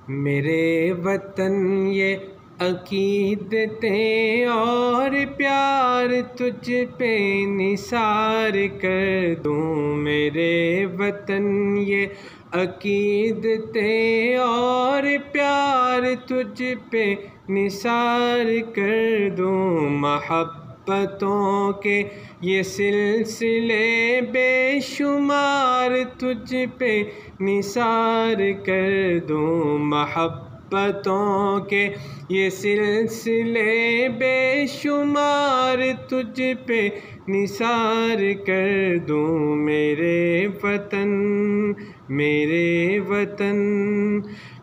میرے وطن یہ عقیدتیں اور پیار تجھ پہ نثار کر دوں، میرے وطن یہ عقیدتیں اور پیار تجھ پہ نثار کر دوں، محبتوں کے یہ سلسلے بے شمار تجھ پہ نثار کر دوں، محبتوں کے یہ سلسلے بے شمار تجھ پہ نثار کر دوں، میرے وطن میرے وطن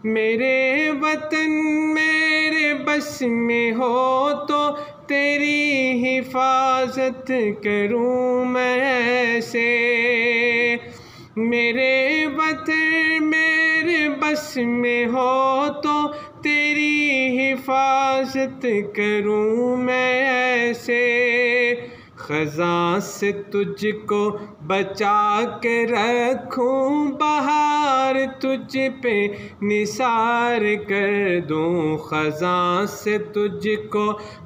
میرے وطن میرے بس میں ہو تو تیری حفاظت کروں میں ایسے، میرے وطن میرے بس میں ہو تو تیری حفاظت کروں میں ایسے، خزاں سے تجھ کو بچا کے رکھوں، بہار تجھ پہ نثار کر دوں، خزاں سے تجھ کو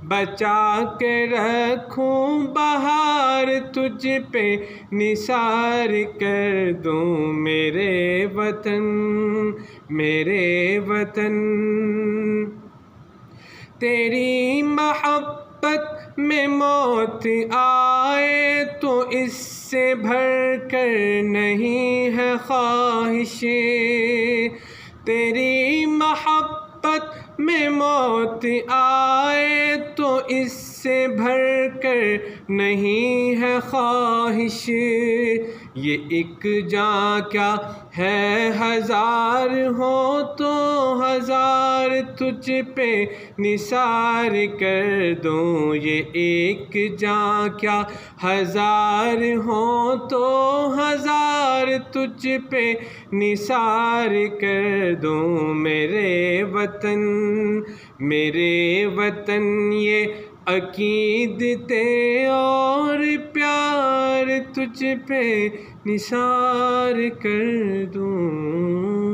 بچا کے رکھوں، بہار تجھ پہ نثار کر دوں، میرے وطن میرے وطن تیری محبت میں موت آئے تو اس سے بڑھ کر نہیں ہے خواہش، تیری محبت میں موت آئے تو اس سے بڑھ کر نہیں ہے خواہش، یہ ایک جاں کیا ہے ہزار ہو تو ہزار تجھ پہ نثار کر دوں، یہ ایک جاں کیا ہزار ہو تو ہزار تجھ پہ نثار کر دوں، میرے وطن میرے وطن یہ عقیدتیں اور پیار تجھ پہ نثار کر دوں۔